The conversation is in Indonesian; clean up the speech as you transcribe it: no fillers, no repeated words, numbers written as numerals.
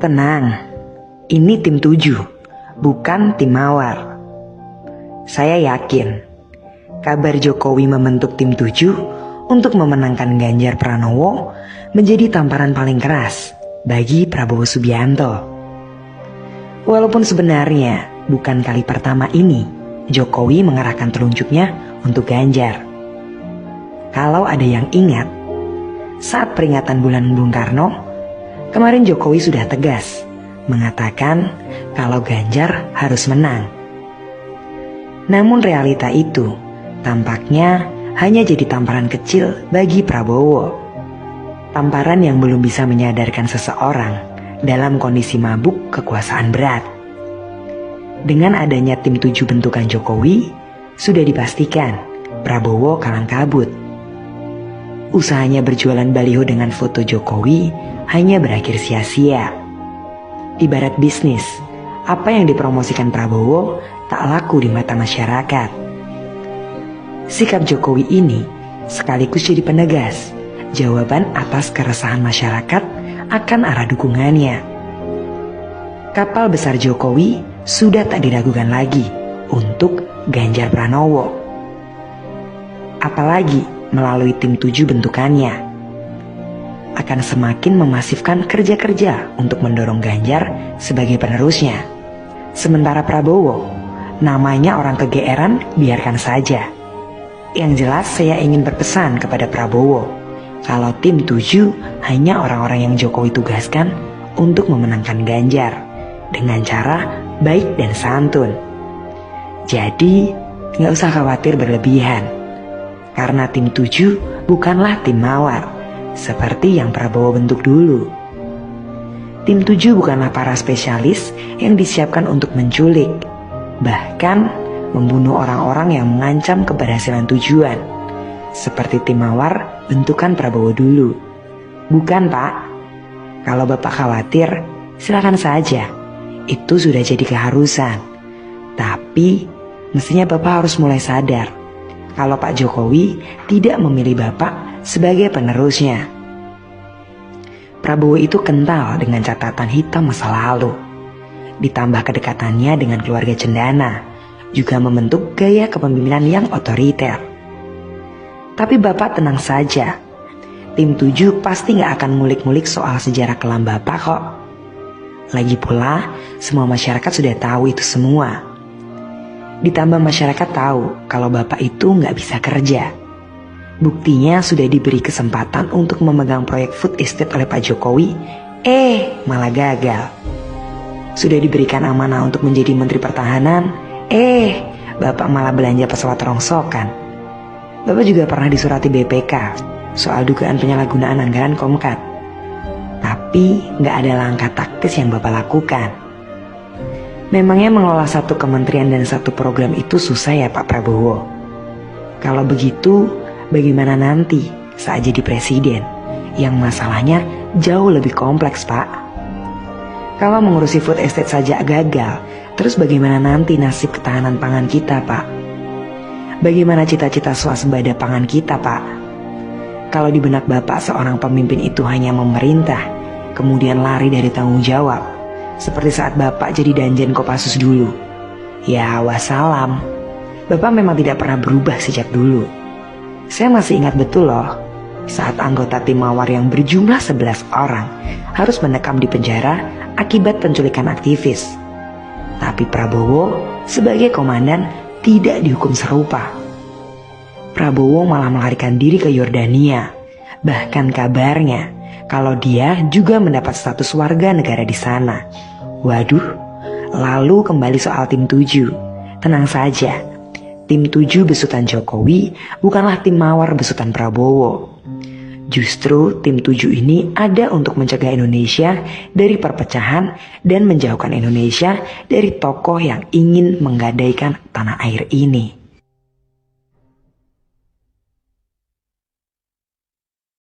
tenang, ini tim 7, bukan tim Mawar. Saya yakin, kabar Jokowi membentuk tim 7 untuk memenangkan Ganjar Pranowo menjadi tamparan paling keras bagi Prabowo Subianto. Walaupun sebenarnya bukan kali pertama ini Jokowi mengarahkan telunjuknya untuk Ganjar. Kalau ada yang ingat, saat peringatan bulan Bung Karno, kemarin Jokowi sudah tegas mengatakan kalau Ganjar harus menang. Namun realita itu tampaknya hanya jadi tamparan kecil bagi Prabowo. Tamparan yang belum bisa menyadarkan seseorang dalam kondisi mabuk kekuasaan berat. Dengan adanya tim 7 bentukan Jokowi, sudah dipastikan Prabowo kalang kabut. Usahanya berjualan baliho dengan foto Jokowi hanya berakhir sia-sia. Ibarat bisnis, apa yang dipromosikan Prabowo tak laku di mata masyarakat. Sikap Jokowi ini sekaligus jadi penegas jawaban atas keresahan masyarakat akan arah dukungannya. Kapal besar Jokowi sudah tak diragukan lagi untuk Ganjar Pranowo. Apalagi melalui tim 7 bentukannya akan semakin memasifkan kerja-kerja untuk mendorong Ganjar sebagai penerusnya. Sementara Prabowo, namanya orang kegeeran, biarkan saja. Yang jelas saya ingin berpesan kepada Prabowo, kalau tim 7 hanya orang-orang yang Jokowi tugaskan untuk memenangkan Ganjar dengan cara baik dan santun. Jadi gak usah khawatir berlebihan, karena tim 7 bukanlah tim Mawar seperti yang Prabowo bentuk dulu. Tim 7 bukanlah para spesialis yang disiapkan untuk menculik, bahkan membunuh orang-orang yang mengancam keberhasilan tujuan, seperti tim Mawar bentukan Prabowo dulu. Bukan, Pak. Kalau Bapak khawatir, silakan saja. Itu sudah jadi keharusan. Tapi mestinya Bapak harus mulai sadar kalau Pak Jokowi tidak memilih Bapak sebagai penerusnya. Prabowo itu kental dengan catatan hitam masa lalu. Ditambah kedekatannya dengan keluarga cendana, juga membentuk gaya kepemimpinan yang otoriter. Tapi Bapak tenang saja, tim 7 pasti gak akan ngulik-ngulik soal sejarah kelam Bapak kok. Lagi pula, semua masyarakat sudah tahu itu semua. Ditambah masyarakat tahu kalau Bapak itu gak bisa kerja. Buktinya sudah diberi kesempatan untuk memegang proyek food estate oleh Pak Jokowi, malah gagal. Sudah diberikan amanah untuk menjadi Menteri Pertahanan, Bapak malah belanja pesawat rongsokan. Bapak juga pernah disurati BPK soal dugaan penyalahgunaan anggaran Komkat. Tapi gak ada langkah taktis yang Bapak lakukan. Memangnya mengelola satu kementerian dan satu program itu susah ya Pak Prabowo? Kalau begitu, bagaimana nanti saat jadi presiden? Yang masalahnya jauh lebih kompleks, Pak. Kalau mengurusi food estate saja gagal, terus bagaimana nanti nasib ketahanan pangan kita, Pak? Bagaimana cita-cita swasembada pangan kita, Pak? Kalau di benak Bapak seorang pemimpin itu hanya memerintah, kemudian lari dari tanggung jawab, seperti saat Bapak jadi Danjen Kopassus dulu. Ya wassalam, Bapak memang tidak pernah berubah sejak dulu. Saya masih ingat betul loh, saat anggota tim Mawar yang berjumlah 11 orang harus mendekam di penjara akibat penculikan aktivis. Tapi Prabowo sebagai komandan tidak dihukum serupa. Prabowo malah melarikan diri ke Yordania. Bahkan kabarnya kalau dia juga mendapat status warga negara di sana. Waduh, lalu kembali soal tim 7. Tenang saja, tim 7 besutan Jokowi bukanlah tim Mawar besutan Prabowo. Justru tim 7 ini ada untuk mencegah Indonesia dari perpecahan dan menjauhkan Indonesia dari tokoh yang ingin menggadaikan tanah air ini.